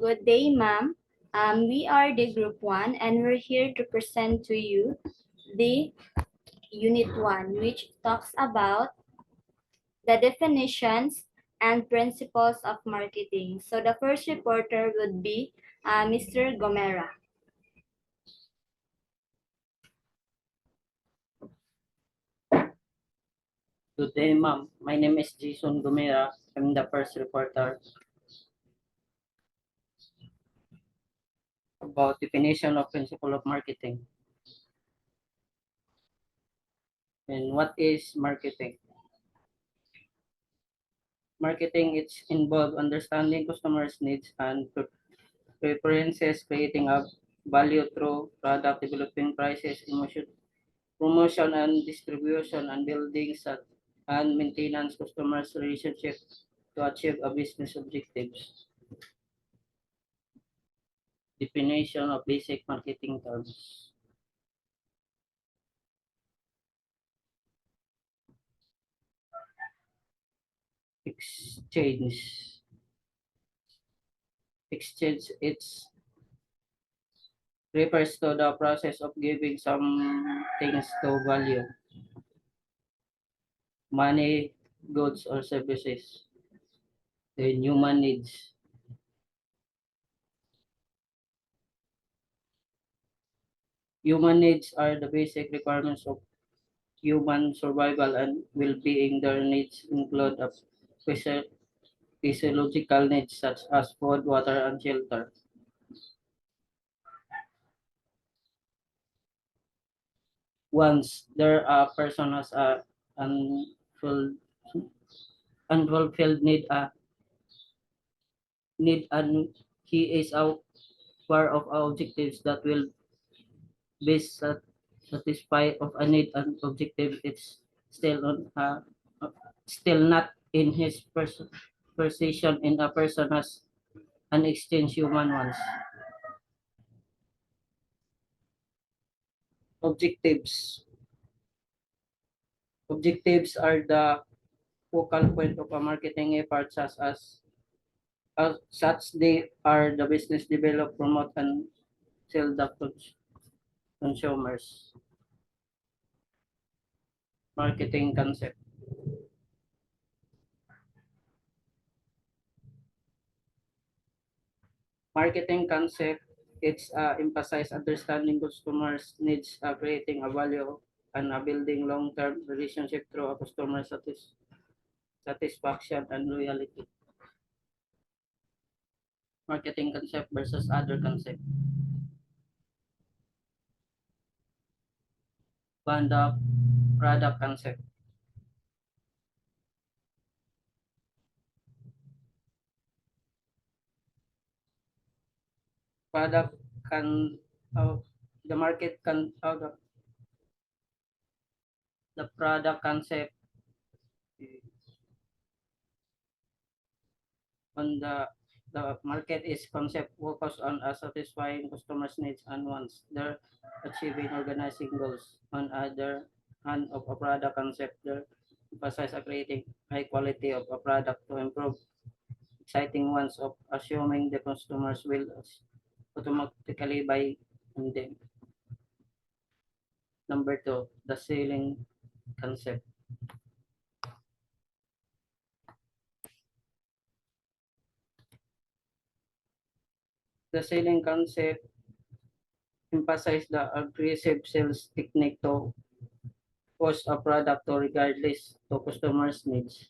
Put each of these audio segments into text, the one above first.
Good day, ma'am. We are the Group 1 and we're here to present to you the Unit 1, which talks about the definitions and principles of marketing. So the first reporter would be Mr. Gomera. Good day, ma'am. My name is Jason Gomera. I'm the first reporter about definition of principle of marketing. And what is marketing? Marketing it's involved understanding customers' needs and preferences, creating a value through product developing prices, emotion, promotion and distribution, and building and maintenance customers' relationship to achieve a business objectives. Definition of basic marketing terms. Exchange. Exchange it's refers to the process of giving some things to value, money, goods, or services. Then human needs. Human needs are the basic requirements of human survival and well-being. Their needs include a physiological needs such as food, water, and shelter. Once there are person has a unfulfilled, unfulfilled need and he is aware of objectives that will be satisfied of a need and objective. It's still on still not in his position in a person has an exchange human ones. Objectives. Objectives are the focal point of a marketing effort such they are the business develop, promote, and sell the consumers. Marketing concept. Marketing concept, it's emphasize understanding customers' needs, creating a value, and building long-term relationship through a customer satisfaction and loyalty. Marketing concept versus other concept. One, the product concept. Product can, the market can, the product concept on the market is concept focused on satisfying customers' needs and wants. They're achieving organizing goals. On other hand of a product concept, they emphasize creating high quality of a product to improve exciting ones of assuming the customers will automatically buy in them. Number two, the selling concept. The selling concept emphasize the aggressive sales technique to push a product to regardless to customers' needs.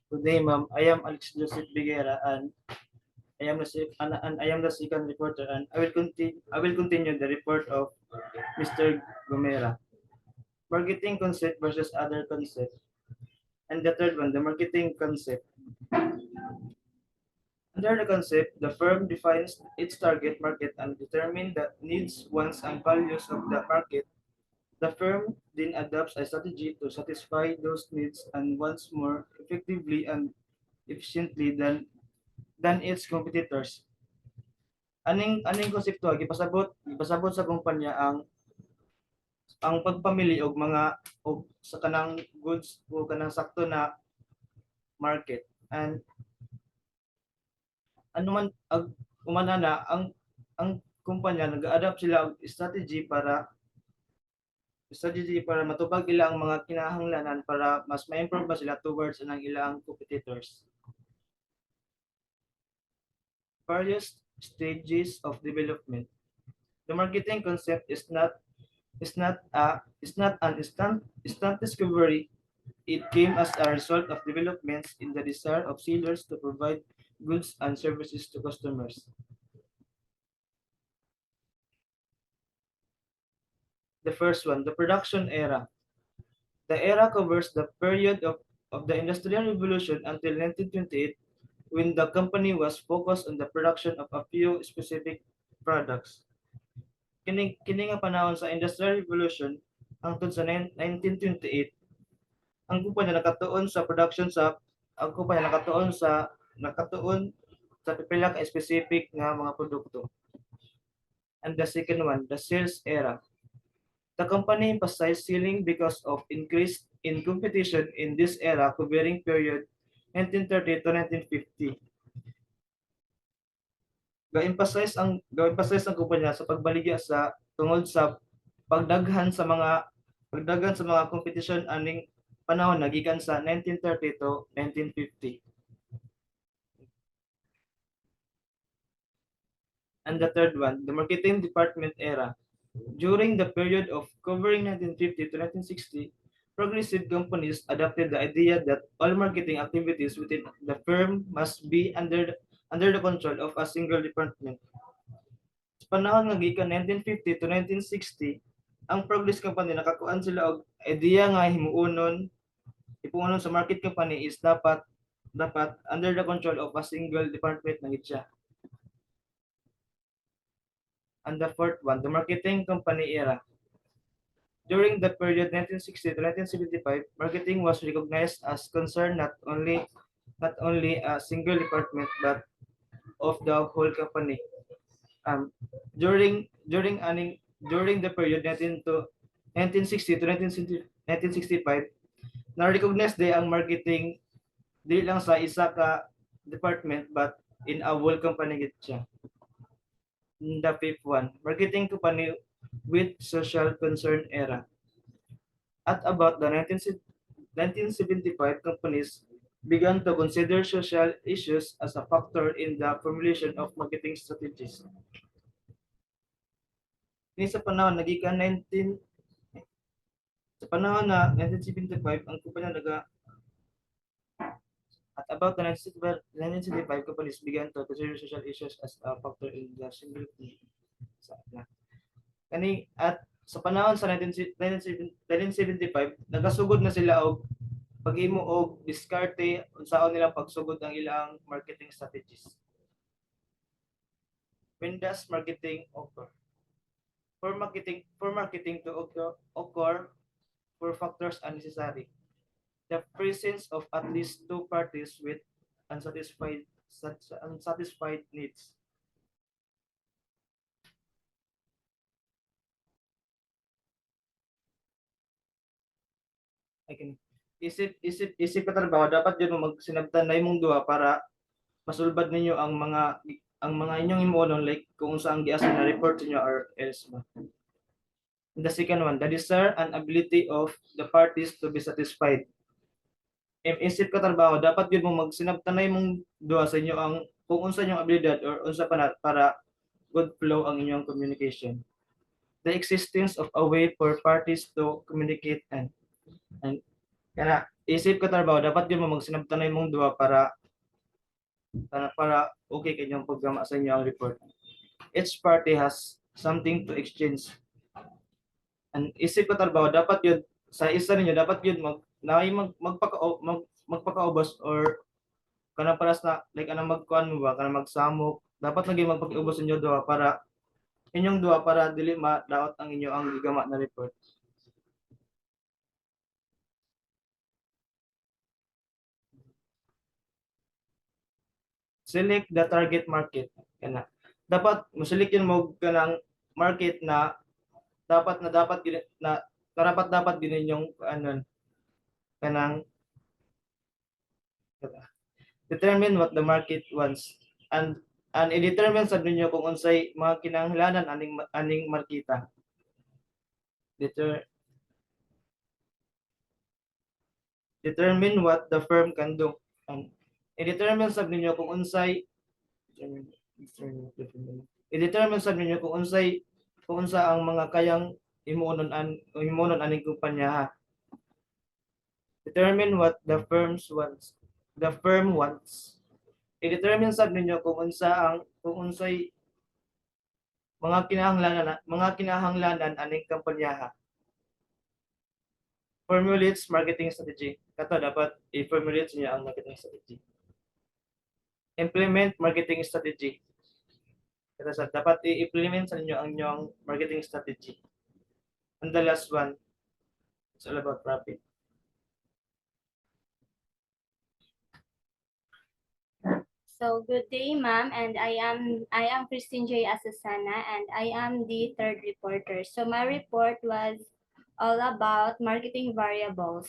Good day, ma'am. I am Alex Joseph Biguera, and I am the second reporter, and I will continue the report of Mr. Gomera. Marketing concept versus other concept, and the third one, the marketing concept. Under the concept, the firm defines its target market and determines the needs, wants, and values of the market. The firm then adopts a strategy to satisfy those needs and wants more effectively and efficiently than its competitors. Aning konsepto gipasabot sa kumpanya ang ang pagpamili og mga og sa kanang goods o kanang sakto na market. And ano man umana na ang kumpanya nag-adapt sila og strategy para matupag ila ang mga kinahanglanan para mas ma-improve ba sila towards ang ilang competitors. Various stages of development. The marketing concept is not an instant discovery. It came as a result of developments in the desire of sellers to provide goods and services to customers. The first one, the production era. The era covers the period of the Industrial Revolution until 1928, when the company was focused on the production of a few specific products. Kini nga panahon sa Industrial Revolution hangtod sa 1928, ang kumpanya nakatuon sa production sa ang kumpanya nakatuon sa pipila ka specific nga mga produkto. And the second one, the sales era. The company emphasized selling because of increase in competition in this era covering period 1930 to 1950. Ga-emphasize ang kumpanya sa pagbaligya sa tungod sa pagdaghan sa mga competition aning panahon nagikan sa 1930 to 1950. And the third one, the marketing department era. During the period of covering 1950 to 1960, progressive companies adopted the idea that all marketing activities within the firm must be under the control of a single department. Sa panahon nga gikan 1950 to 1960, ang Progress Company nakakuan sila og idea nga ipuunon sa market company is dapat under the control of a single department na gid siya. And the fourth one, the marketing company era. During the period 1960 to 1975, marketing was recognized as concern not only a single department but of the whole company. During the period 1960 to 1965, na-recognize day ang marketing di lang sa isa ka department but in a whole company gid siya. The fifth one, marketing company with social concern era. At about the 1975, companies began to consider social issues as a factor in the formulation of marketing strategies. Ni sa panahon na 1975, ang kumpanya at about the 1975, companies began to consider social issues as a factor in the stability. At sa panahon sa 1975, nagasugod na sila og paghimo og diskarte unsaon nila pagsugod ang ilang marketing strategies. When does marketing occur? For marketing to occur, four factors are necessary. The presence of at least two parties with unsatisfied needs. Isip ka trabaho, dapat yun magsinabtan na imong duha para masulbad ninyo ang mga inyong imuonon, like kung saan giasa na report niyo or else ba. The second one, the desire and ability of the parties to be satisfied. Isip ka trabaho, dapat yun mo magsinabtan na imong duha sa inyo ang kung unsa inyong abilidad or unsa para good flow ang inyong communication. The existence of a way for parties to communicate and kana isip ka trabaho, dapat yun mo magsinabtan na imong duha para okay kanyang paggama sa inyo ang report. Each party has something to exchange. And isip ka trabaho, dapat yun sa isa ninyo, dapat yun magpakaubos or kana paras na like anang magkuan mo ba kana magsamok, dapat lagi magpakiubos inyo duha para inyong duha para dili madaot ang inyo ang gigama na report. Select the target market. Kana dapat mo select yun mo kanang market na dapat karapat-dapat din ninyong kanang determine what the market wants and i-determine sad ninyo kung unsay mga kinahanglanan aning markita. Determine what the firm can do. And i-determine sad ninyo kung unsay i-determine sad ninyo kung unsa ang mga kayang himuon aning kumpanya ha. Determine what the firm wants. I-determine sad ninyo kung unsay mga kinahanglanan aning kumpanya ha. Formulates marketing strategy. Kato dapat i-formulate niyo ang marketing strategy. Implement marketing strategy. Kato sa dapat i-implement sa inyo ang inyong marketing strategy. And the last one, it's all about profit. So good day, ma'am, and I am Christine J. Asasana, and I am the third reporter. So my report was all about marketing variables.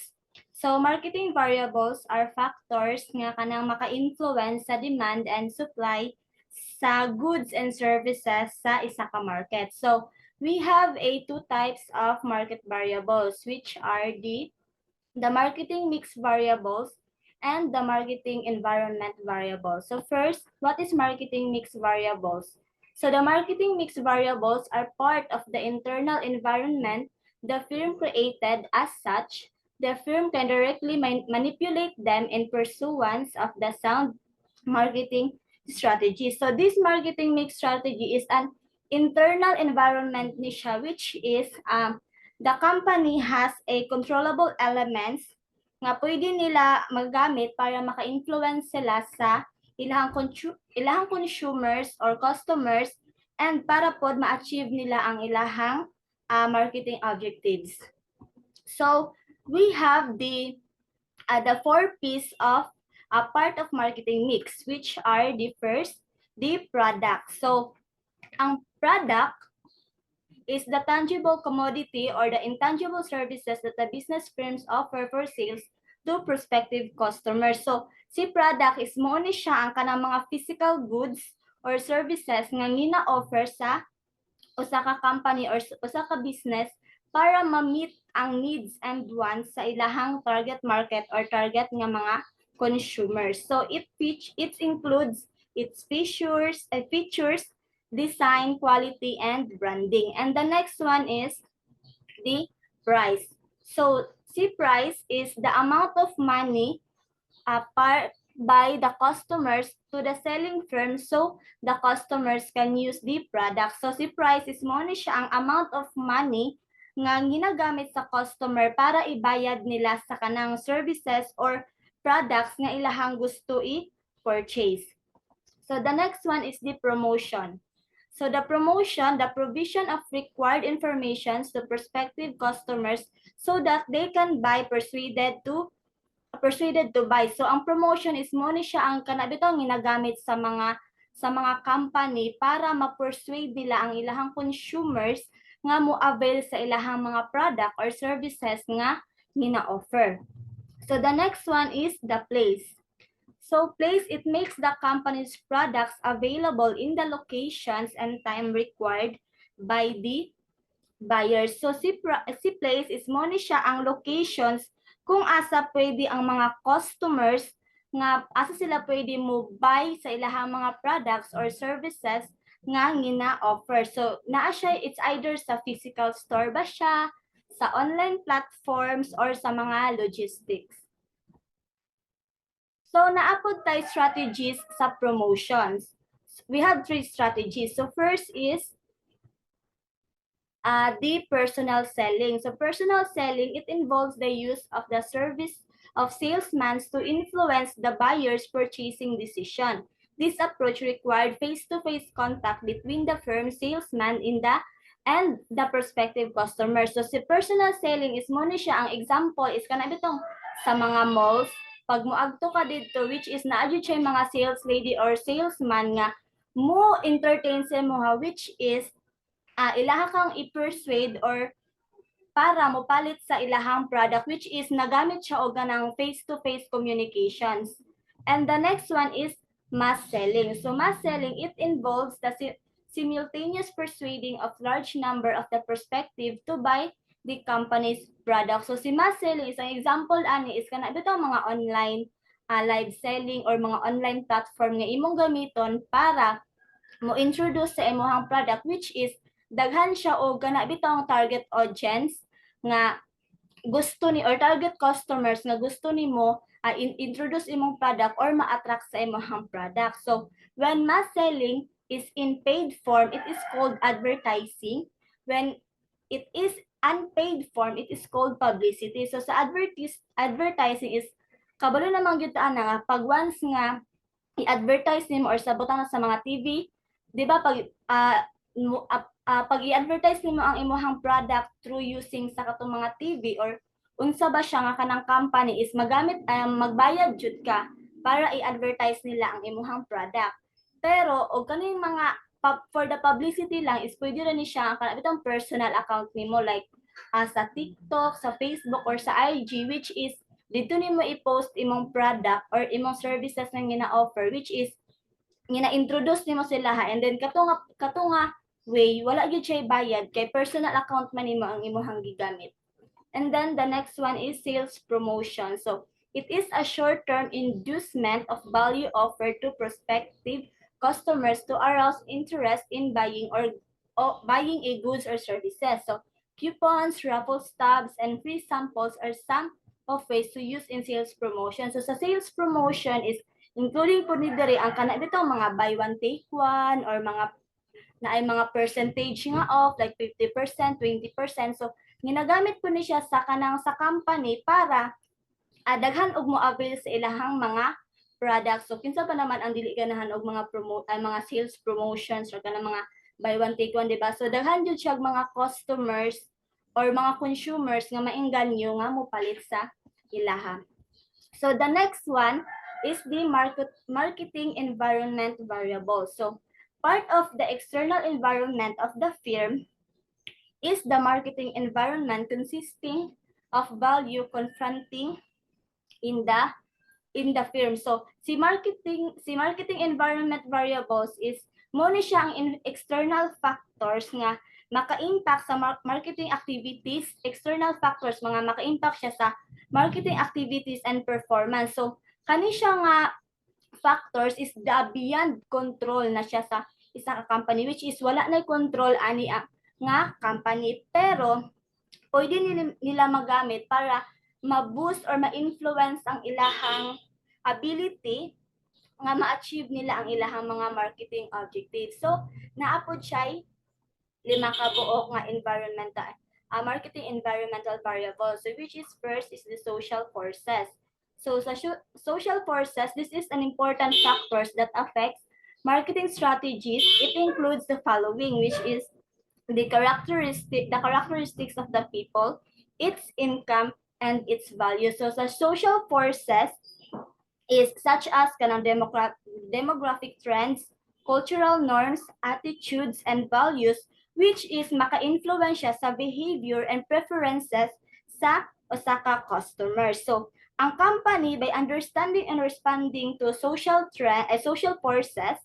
So marketing variables are factors nga kanang maka-influence sa demand and supply sa goods and services sa isa ka market. So we have two types of market variables, which are the marketing mix variables and the marketing environment variables. So first, what is marketing mix variables? So the marketing mix variables are part of the internal environment the firm created. As such, the firm can directly manipulate them in pursuance of the sound marketing strategy. So this marketing mix strategy is an internal environment niche, which is the company has a controllable elements nga pwede nila magamit para maka-influence sila sa ilahang consumers or customers and para pod ma-achieve nila ang ilahang marketing objectives. So we have the 4 P's of a part of marketing mix, which are the first, the product. So ang product is the tangible commodity or the intangible services that the business firms offer for sales to prospective customers. So si product is mo ni siya ang kanang mga physical goods or services nga gina-offer sa usa ka company or usa ka business para ma-meet ang needs and wants sa ilahang target market or target nga mga consumers. So it includes its features, design, quality, and branding. And the next one is the price. So si price is the amount of money by the customers to the selling firm so the customers can use the product. So si price is mo ni siya ang amount of money nga ginagamit sa customer para ibayad nila sa kanang services or products nga ilahang gusto i-purchase. So the next one is the promotion. So the promotion, the provision of required information to prospective customers so that they can buy persuaded to buy. So ang promotion is mo ni siya ang kanabitong ginagamit sa mga company para ma-persuade nila ang ilahang consumers nga mo avail sa ilahang mga product or services nga gina-offer. So the next one is the place. So place, it makes the company's products available in the locations and time required by the buyers. So si place is mo ni siya ang locations kung asa pwede ang mga customers nga asa sila pwede mo buy sa ilahang mga products or services nga gina-offer. So naa siya, it's either sa physical store ba siya, sa online platforms, or sa mga logistics. So naapod tayo strategies sa promotions. We have 3 strategies. So first is the personal selling. So personal selling, it involves the use of the service of salesmen to influence the buyer's purchasing decision. This approach required face-to-face contact between the firm salesman and the prospective customer. So si personal selling is mo ni siya, ang example is kanabitong sa mga malls, pag moadto ka dito, which is naadyo siya mga sales lady or salesman nga mo entertain sa mo ha, which is ilaha kang i-persuade or para mopalit sa ilahang product, which is nagamit siya og ganang face-to-face communications. And the next one is mass selling. So mass selling, it involves the simultaneous persuading of large number of the prospective to buy the company's product. So si mass selling, isang example ani is kana bitaw mga online live selling or mga online platform nga imong gamiton para mo introduce sa imong product, which is daghan siya og kana bitaw target audience nga gusto ni or target customers nga gusto nimo introduce imong product or ma-attract sa imong product. So when mass selling is in paid form, it is called advertising. When it is unpaid form, it is called publicity. So sa advertising is kabalo namang gyud ta nga pag once nga i-advertise nimo or sabutan na sa mga TV, di ba pag i-advertise nimo ang imong product through using sa katong mga TV or unsa ba siya nga kanang company is magbayad jud ka para i-advertise nila ang imong product. Pero og kaning mga for the publicity lang is pwede rin ni siya ang kanang personal account nimo like sa TikTok, sa Facebook or sa IG, which is dito nimo i-post imong product or imong services nga gina-offer, which is gina-introduce nimo sila and then katunga way wala gyud siya bayad kay personal account man nimo ang imong gigamit. And then the next one is sales promotion. So it is a short-term inducement of value offered to prospective customers to arouse interest in buying or buying a goods or services. So coupons, raffle stubs, and free samples are some of ways to use in sales promotion. So sa sales promotion is including po ni diri ang kana dito mga buy one take one or mga na ay mga percentage nga off like 50%, 20%. So ginagamit po ni siya sa kanang sa company para daghan og mo avail sa ilahang mga products. So kinsa pa naman ang dili ganahan og mga mga sales promotions or kanang mga buy one take one, di ba? So daghan jud siya mga customers or mga consumers nga maengganyo nga mopalit sa ilaha. So the next one is the marketing environment variable. So part of the external environment of the firm is the marketing environment consisting of value confronting in the firm. So si marketing environment variables is mo ni siya ang external factors nga maka-impact sa marketing activities, external factors mga maka-impact siya sa marketing activities and performance. So kani siya nga factors is the beyond control na siya sa isa ka company, which is wala na control ani nga company, pero pwede nila magamit para ma-boost or ma-influence ang ilahang ability nga ma-achieve nila ang ilahang mga marketing objectives. So naapod siya 5 ka buok nga marketing environmental variables. So which is first is the social forces. So sa social forces, this is an important factors that affects marketing strategies. It includes the following, which is the characteristics of the people, its income, and its value. So sa social forces is such as kanang demographic trends, cultural norms, attitudes, and values, which is maka-influence siya sa behavior and preferences sa usa ka customers. So ang company, by understanding and responding to social forces,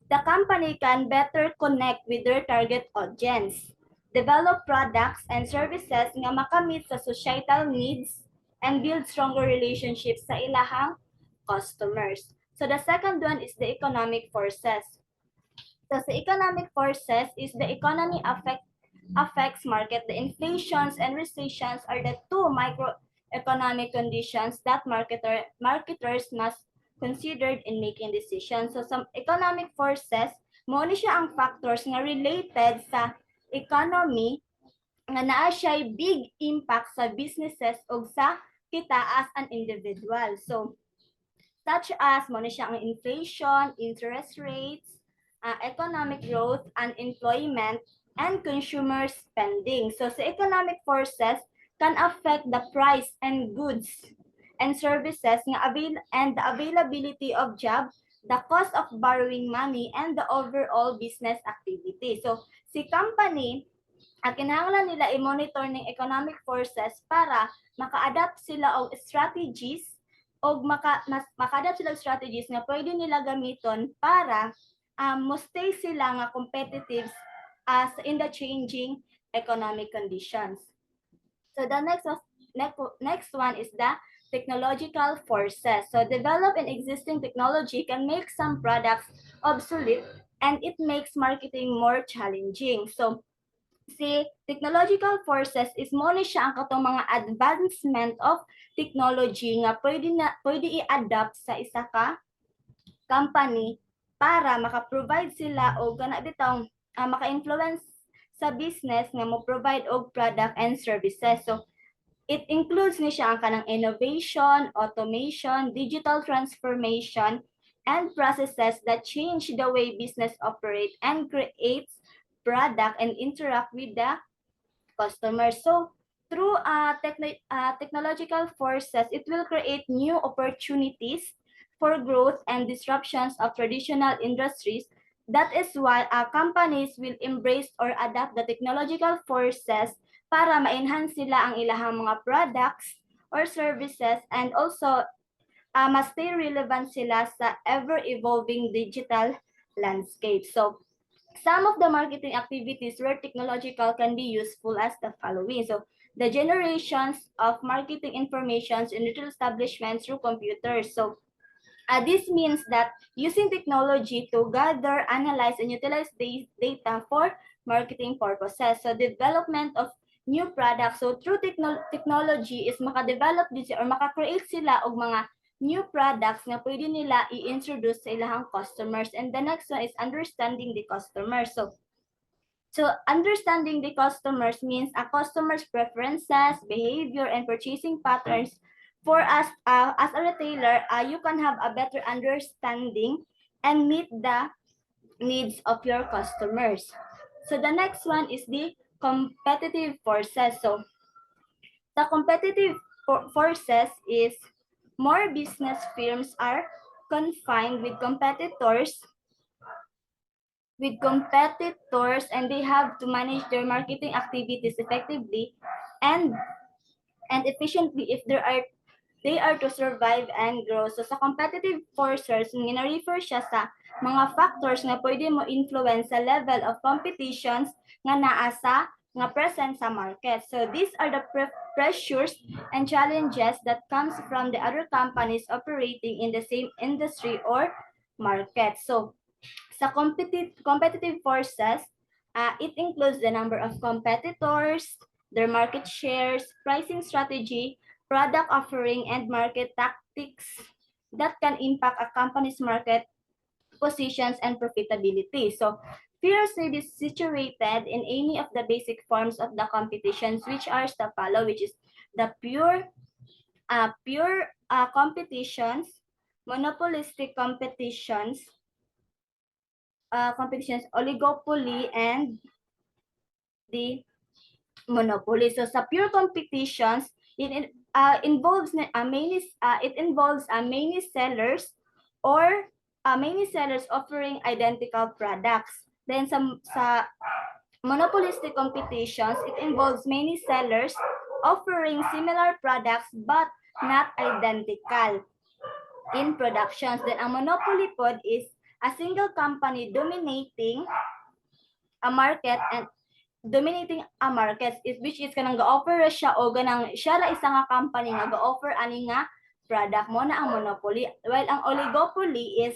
the company can better connect with their target audience, develop products and services nga makamit sa societal needs, and build stronger relationships sa ilahang customers. So the second one is the economic forces. So the economic forces is the economy affects market. The inflations and recessions are the two microeconomic conditions that marketers must consider in making decisions. So some economic forces, mo ni siya ang factors nga related sa economy nga naa siya big impact sa businesses o sa kita as an individual. So such as mo ni siya ang inflation, interest rates, economic growth, unemployment, and consumer spending. So sa economic forces can affect the price and goods and services and the availability of jobs, the cost of borrowing money, and the overall business activity. So si company kinahanglan nila i-monitor ng economic forces para maka-adapt sila og strategies og maka-adapt sila og strategies nga pwede nila gamiton para mo stay sila nga competitive as in the changing economic conditions. So the next one is the technological forces. So develop an existing technology can make some products obsolete and it makes marketing more challenging. So si technological forces is mo ni siya ang katong mga advancement of technology nga pwede i-adapt sa isa ka company para maka-provide sila o kana bitaw maka-influence sa business nga mo provide og product and services. So it includes ni siya ang kanang innovation, automation, digital transformation, and processes that change the way business operate and creates product and interact with the customer. So through technological forces, it will create new opportunities for growth and disruptions of traditional industries. That is why companies will embrace or adapt the technological forces para ma-enhance sila ang ilahang mga products or services and also ma-stay relevant sila sa ever-evolving digital landscape. So some of the marketing activities where technological can be useful as the following. So the generations of marketing informations in retail establishments through computers. So this means that using technology to gather, analyze, and utilize data for marketing purposes. So development of new products. So through technology is maka-develop din or maka-create sila og mga new products na pwede nila i-introduce sa ilahang customers. And the next one is understanding the customer. So understanding the customers means a customer's preferences, behavior, and purchasing patterns. For us, as a retailer, you can have a better understanding and meet the needs of your customers. So the next one is the competitive forces. So the competitive forces is more business firms are confined with competitors and they have to manage their marketing activities effectively and efficiently if they are to survive and grow. So sa competitive forces, gina-refer siya sa mga factors na pwede mo influence sa level of competitions nga naa sa nga present sa market. So these are the pressures and challenges that comes from the other companies operating in the same industry or market. So sa competitive forces, it includes the number of competitors, their market shares, pricing strategy, product offering, and market tactics that can impact a company's market positions and profitability. So peers may be situated in any of the basic forms of the competitions, which are the follow, which is the pure competitions, monopolistic competitions, oligopoly, and the monopoly. So sa pure competitions, it involves many sellers or many sellers offering identical products. Then sa monopolistic competitions, it involves many sellers offering similar products but not identical in productions. Then a monopoly pod is a single company dominating a market and dominating a market which is kanang ga-offer siya o ganang siya ra isa nga company nga ga-offer ani nga product mo na ang monopoly, while ang oligopoly is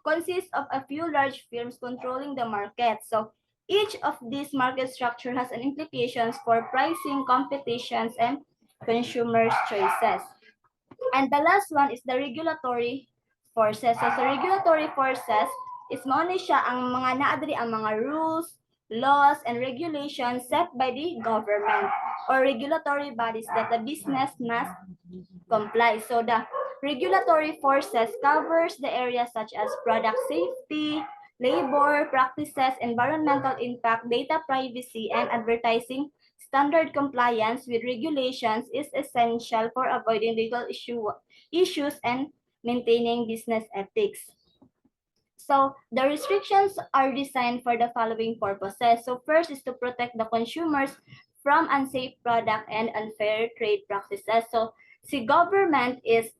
consists of a few large firms controlling the market. So each of these market structure has an implications for pricing, competitions, and consumers' choices. And the last one is the regulatory forces. So sa regulatory forces is mo ni siya ang mga naadri ang mga rules, laws, and regulations set by the government or regulatory bodies that the business must comply. So the regulatory forces covers the areas such as product safety, labor practices, environmental impact, data privacy, and advertising. Standard compliance with regulations is essential for avoiding legal issues and maintaining business ethics. So the restrictions are designed for the following purposes. So first is to protect the consumers from unsafe product and unfair trade practices. So si government is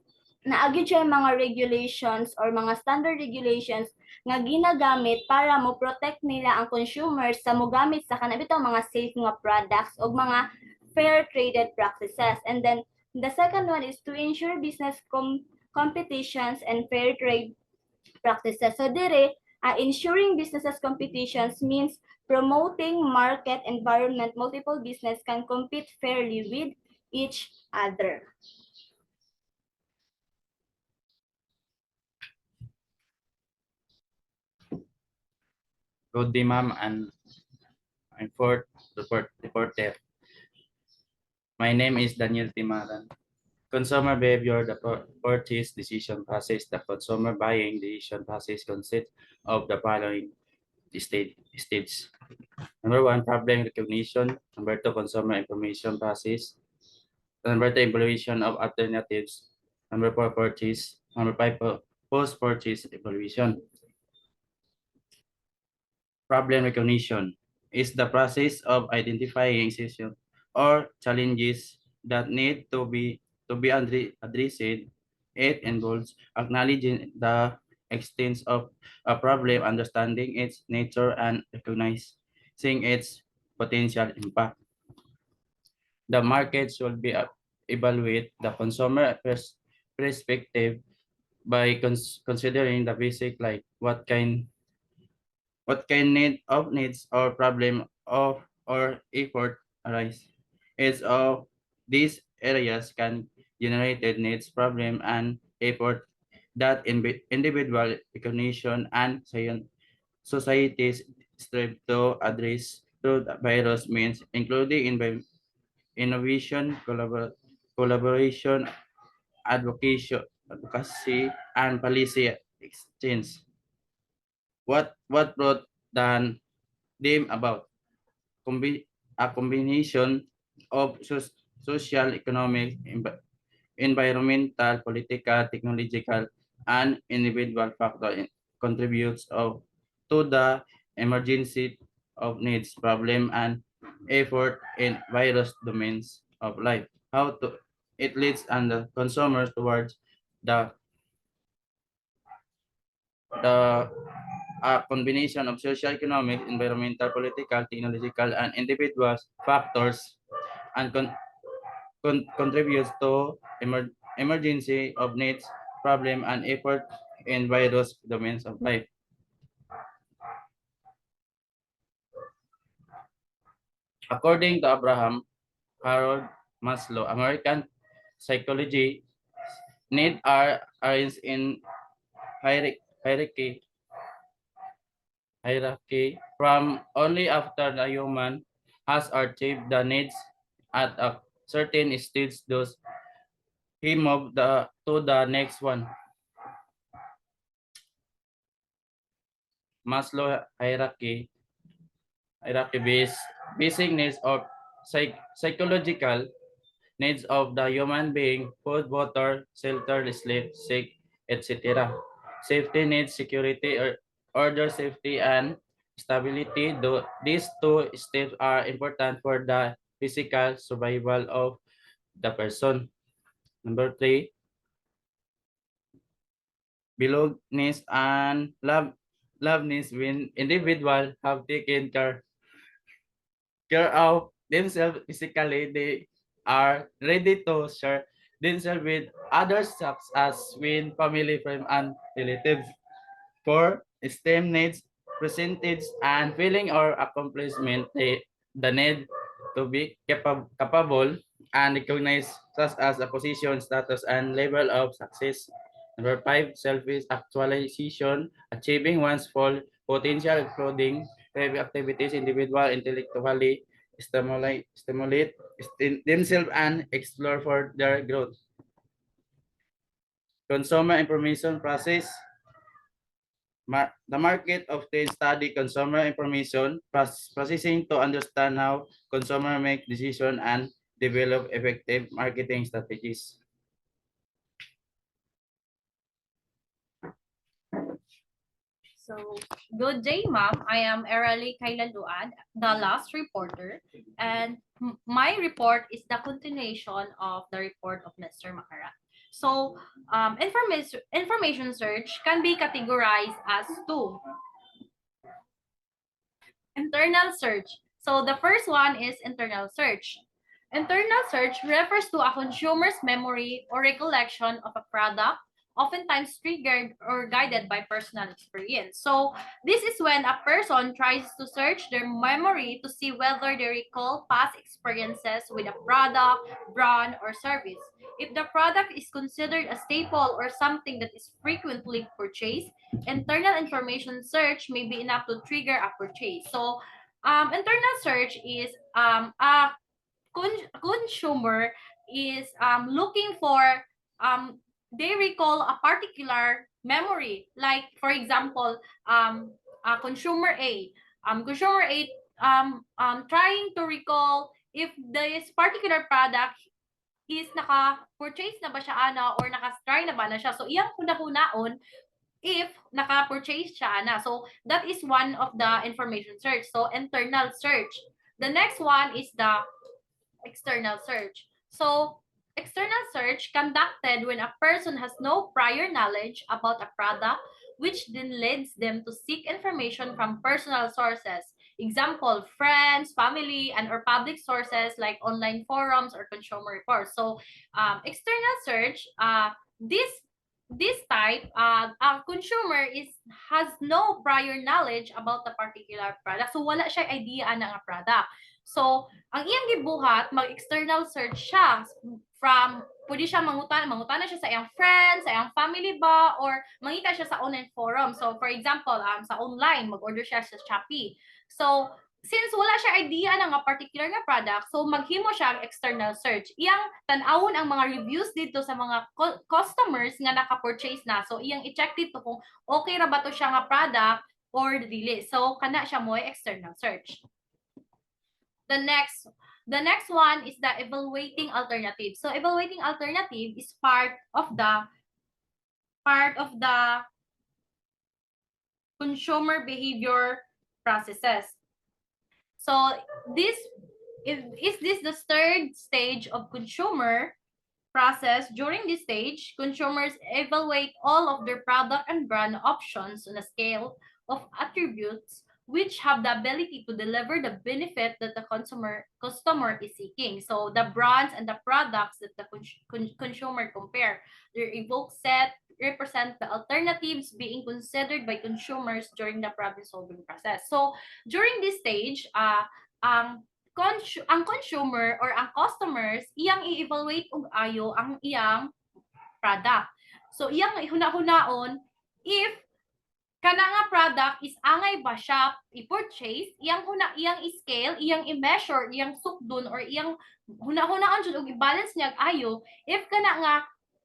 naagi siya yung mga regulations or mga standard regulations nga ginagamit para mo protect nila ang consumers sa mogamit sa kanang bitaw mga safe nga products o mga fair traded practices. And then the second one is to ensure business competitions and fair trade practices. So dire, ensuring businesses competitions means promoting market environment multiple business can compete fairly with each other. Good day, ma'am, and I'm fourth reporter. My name is Daniel Timaran. Consumer behavior, the purchase decision process, the consumer buying decision process consists of the following stages. Number one, problem recognition. Number two, consumer information process. Number two, evaluation of alternatives. Number four, purchase. Number five, post-purchase evaluation. Problem recognition is the process of identifying issues or challenges that need to be addressed. It involves acknowledging the extent of a problem, understanding its nature, and recognizing its potential impact. The market should be evaluate the consumer perspective by considering the basic like what need of needs or problem of or effort arise. Each of these areas can generate needs, problem, and effort that individual recognition and societies strive to address through the various means, including innovation, collaboration, advocacy, and policy exchange. What brought them about a combination of social, economic, environmental, political, technological, and individual factor contributes to the emergency of needs, problem, and effort in various domains of life. How to it leads and the consumers towards the the a combination of social, economic, environmental, political, technological, and individual factors and contributes to emergency of needs, problem, and effort in various domains of life. According to Abraham Harold Maslow, American psychology, needs are arranged in hierarchy from only after the human has achieved the needs at a certain stage does he move to the next one. Maslow hierarchy basic needs of psychological needs of the human being: food, water, shelter, sleep, sick, etc. Safety needs, security, order, safety, and stability. These two steps are important for the physical survival of the person. Number three, belongingness and loveness. When individuals have taken care of themselves physically, they are ready to share themselves with others, such as with family, friends, and relatives. For STEM needs, percentage, and feeling or accomplishment, the need to be capable and recognized, such as a position, status, and level of success. Number five, selfish actualization, achieving one's full potential, including private activities, individual intellectually stimulate themselves and explore for their growth. Consumer information process. The market often study consumer information processing to understand how consumers make decisions and develop effective marketing strategies. So, good day, ma'am. I am Erali Kailanduan, the last reporter, and my report is the continuation of the report of Mr. Makara. So, information search can be categorized as two. Internal search. So, the first one is internal search. Internal search refers to a consumer's memory or recollection of a product, oftentimes triggered or guided by personal experience. So this is when a person tries to search their memory to see whether they recall past experiences with a product, brand, or service. If the product is considered a staple or something that is frequently purchased, internal information search may be enough to trigger a purchase. So internal search is a consumer is looking for they recall a particular memory, like for example consumer A, consumer A trying to recall if this particular product is naka-purchase na ba siya ana or naka-try na ba na siya. So iyang kuna-kunaon if naka-purchase siya na. So that is one of the information search. So internal search. The next one is the external search. So, external search conducted when a person has no prior knowledge about a product, which then leads them to seek information from personal sources. Example, friends, family, and or public sources like online forums or consumer reports. So, external search, this type, a consumer has no prior knowledge about the particular product. So, wala siya idea na nga product. So, ang iyang gibuhat, mag-external search siya from, pwede siya mangutana siya sa iyang friends, sa iyang family ba, or mangita siya sa online forum. So, for example, sa online, mag-order siya sa Shopee. So, since wala siya idea ng particular nga product, so maghimo siya ang external search. Iyang tanawon ang mga reviews dito sa mga customers nga naka-purchase na. So, iyang i-check dito kung okay ra ba to siya nga product or dili. So, kana siya mo external search. The next one is the evaluating alternative. So evaluating alternative is part of the consumer behavior processes. So this is this the third stage of consumer process. During this stage, consumers evaluate all of their product and brand options on a scale of attributes which have the ability to deliver the benefit that the customer is seeking. So the brands and the products that the consumer compare, their evoked set represent the alternatives being considered by consumers during the problem-solving process. So during this stage, ang consumer or ang customers, iyang i-evaluate og ayo ang iyang product. So iyang huna-hunaon if kana nga product is angay ba siya i-purchase, iyang i-scale, iyang i-measure, iyang sukdon or iyang huna-hunaon jud og i-balance niya ayo if kana nga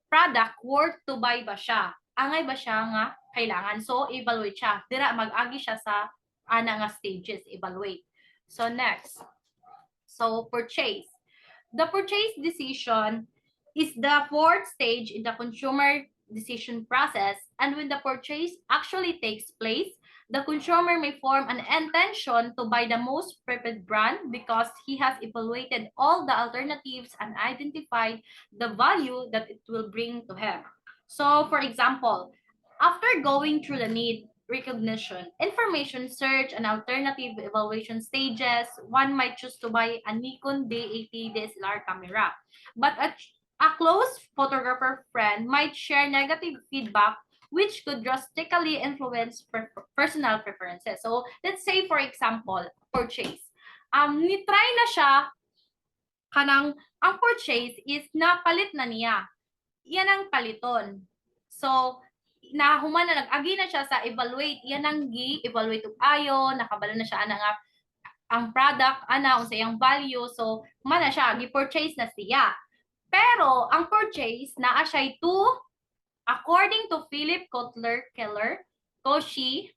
product worth to buy ba siya. Angay ba siya nga kailangan. So evaluate siya. Dira mag-agi siya sa ana nga stages, evaluate. So next. So purchase. The purchase decision is the fourth stage in the consumer decision process, and when the purchase actually takes place, the consumer may form an intention to buy the most preferred brand because he has evaluated all the alternatives and identified the value that it will bring to him. So, for example, after going through the need recognition, information search, and alternative evaluation stages, one might choose to buy a Nikon D80 DSLR camera. But a close photographer friend might share negative feedback which could drastically influence personal preferences. So, let's say for example, purchase. Ni-try na siya kanang ang purchase is napalit na niya. Yan ang paliton. So, nahuman na nag-agi na siya sa evaluate, yan ang gi-evaluate ug ayo, nakabalo na siya ana nga ang product ana unsa iyang value. So, mana siya gi-purchase na siya. Pero ang purchase naa siya according to Philip Kotler Keller, Koshi,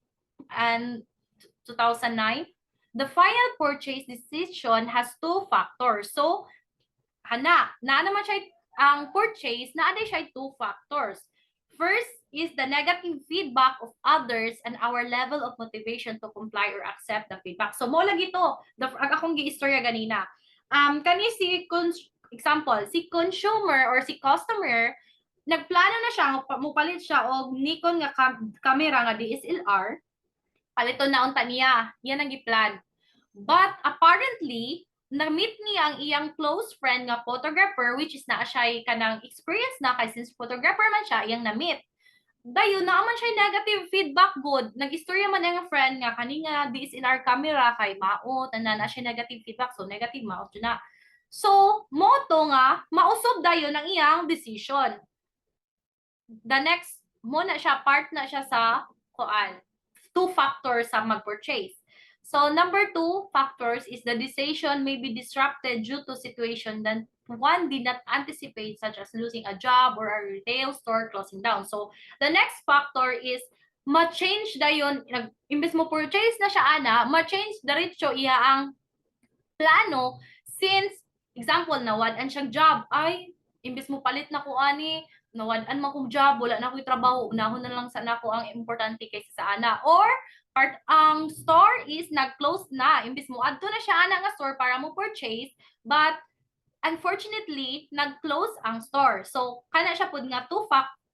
and 2009, the final purchase decision has two factors. So, naa naman siya ang purchase, naa siya two factors. First is the negative feedback of others and our level of motivation to comply or accept the feedback. So mo lagi to, akong giistorya ganina. Kani example, si consumer or si customer nagplano na siya mupalit siya og Nikon nga camera nga DSLR, paliton na unta niya. Yan ang giplan. But apparently, na-meet niya ang iyang close friend nga photographer, which is naa siya kanang experience na kay since photographer man siya, iyang na-meet. Dayon naaman siya negative feedback good. Nag-istorya man ang friend nga kani nga DSLR camera kay maot na siya negative feedback, so negative maot na. So mo to nga mausob dayon ang iyang decision. The next mo na siya part na siya sa kuan. Two factors sa mag-purchase. So number 2 factors is the decision may be disrupted due to situation that one did not anticipate, such as losing a job or a retail store closing down. So the next factor is ma-change dayon, imbes mo purchase na siya ana, ma-change diretso iya ang plano since example nawad-an siyang job, ay imbes mo palit na ko ani, nawad-an man kong job, wala na ko'y trabaho, unahon na lang sa nako ang importante kaysa sa ana. Or ang store is nag-close na, imbis mo adto na siya ana nga store para mo purchase, but unfortunately nag-close ang store. So kana siya pud nga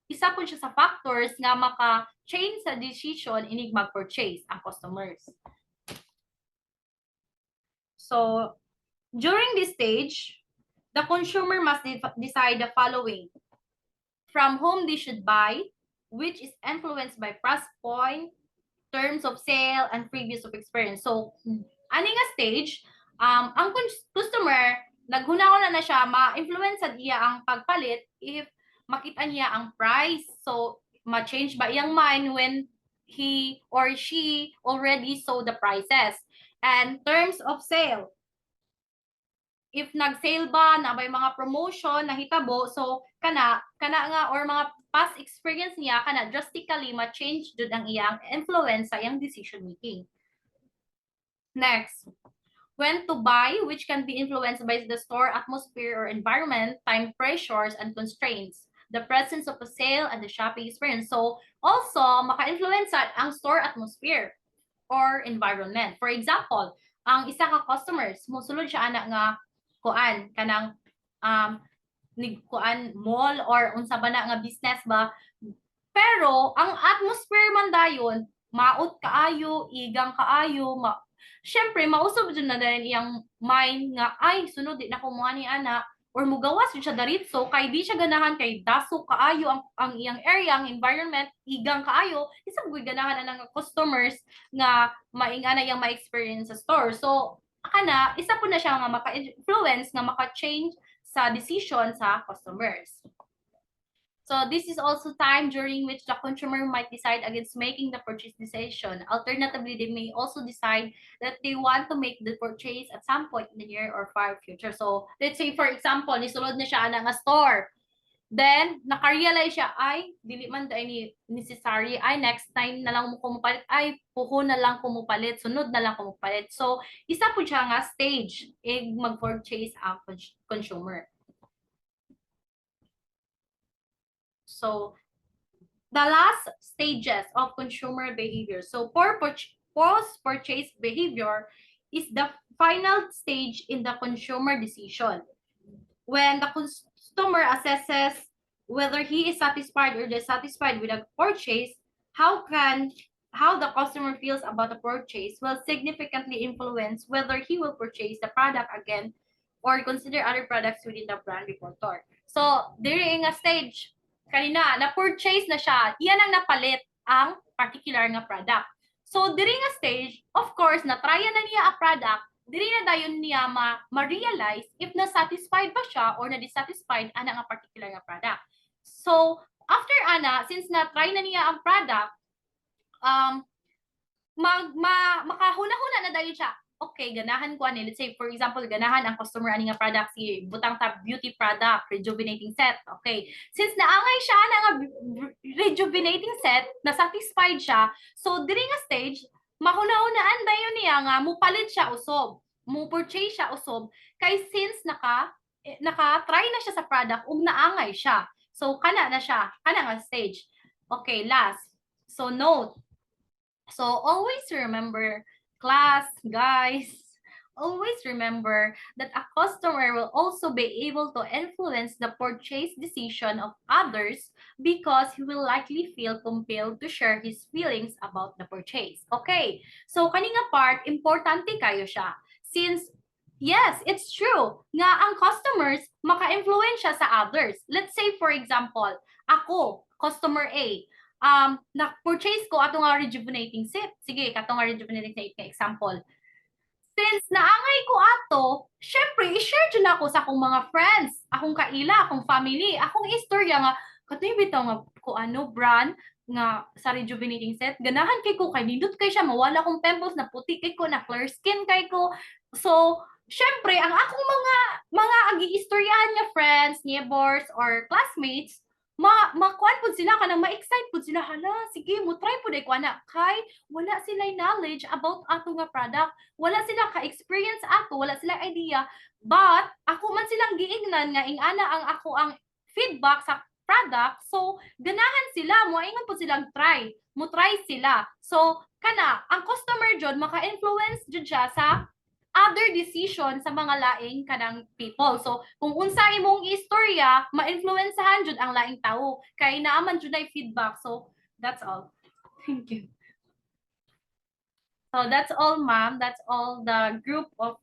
isa pud siya sa factors nga maka-change sa decision inig mag-purchase ang customers. So during this stage, the consumer must decide the following: from whom they should buy, which is influenced by price point, terms of sale, and previous of experience. So, ani nga stage, ang customer, naghunahon na siya, ma-influence niya ang pagpalit if makita niya ang price. So, ma-change ba iyang mind when he or she already saw the prices. And terms of sale, if nag-sale ba, na may mga promotion, nahitabo, so kana nga, or mga past experience niya, kana drastically ma-change jud ang iyang influence sa iyang decision making. Next, when to buy, which can be influenced by the store atmosphere or environment, time pressures, and constraints, the presence of a sale, and the shopping experience. So, also, maka-influence ang store atmosphere or environment. For example, ang isa ka customers, musulod siya ana nga kuan kanang mall or unsa ba na nga business ba, pero ang atmosphere man dayon maot kaayo, igang kaayo, syempre mausob jud na dayon iyang mind nga ay sunod di na ko mo ani ana, or mugawas jud siya daritso kay di siya ganahan kay daso kaayo ang iyang area, ang environment igang kaayo, isa gyud ganahan ang customers nga maingana iyang ma-experience sa store. So kana isa po na siya nga maka-influence nga maka-change sa decision sa customers. So this is also time during which the consumer might decide against making the purchase decision. Alternatively, they may also decide that they want to make the purchase at some point in the near or far future. So let's say for example, nisulod na siya nga store. Then, naka-realize siya, ay, dili man dahil ni necessary, ay, next time na lang mo kumupalit, ay, puho na lang kumupalit, sunod na lang kumupalit. So, isa po siya nga stage, mag-purchase ang consumer. So, the last stages of consumer behavior. So, post-purchase behavior is the final stage in the consumer decision. When the customer assesses whether he is satisfied or dissatisfied with a purchase, how the customer feels about the purchase will significantly influence whether he will purchase the product again or consider other products within the brand repertoire. So, during a stage, kanina, na-purchase na siya, iyan ang napalit ang particular nga product. So, during a stage, of course, na-trya na niya ang product, diri na dayon niya ma-realize if na-satisfied ba siya or na-dissatisfied ana nga particular nga product. So, after ana, since na-try na niya ang product, makahuna-huna na dayon siya. Okay, ganahan ko ani. Let's say, for example, ganahan ang customer ani nga product si butang tab beauty product, rejuvenating set. Okay. Since naangay siya na nga rejuvenating set, na-satisfied siya, so diri nga stage, mahuna-hunaan dayon niya nga mupalit siya usob, mu-purchase siya usob kay since naka-try na siya sa product ug naangay siya. So kana na siya, kana nga stage. Okay, last. So note. So always remember, class, guys, always remember that a customer will also be able to influence the purchase decision of others because he will likely feel compelled to share his feelings about the purchase. Okay, so kaninga part, importante kayo siya. Since, yes, it's true nga ang customers maka-influensya sa others. Let's say, for example, ako, customer A, na-purchase ko ato nga rejuvenating sip. Sige, kato nga rejuvenating sip ka example. Since naangay ko ato, syempre, i-share dyan ako sa akong mga friends, akong kaila, akong family, akong istorya nga, katoy bitaw nga ko ano, brand, nga sa rejuvenating set, ganahan kay ko, kay nindot kay siya, mawala akong pimples, na puti kay ko, na clear skin kay ko. So, syempre, ang akong mga agi-istoryahan nga friends, neighbors, or classmates, makuan po sila kanang ma-excite po sila, hala, sige, mo try po day ko anak, kay wala sila knowledge about ato nga product, wala sila ka-experience ato, wala silang idea, but ako man silang giingnan nga ingana ang ako ang feedback sa product, so ganahan sila, moingon po silang try, mo try sila. So kana ang customer jud maka-influence jud siya sa other decision sa mga laing kanang people. So, kung unsa imong istorya, ma-influensahan jud ang laing tao. Kay naaman jud ay feedback. So, that's all. Thank you. So, that's all, ma'am. That's all the group 1.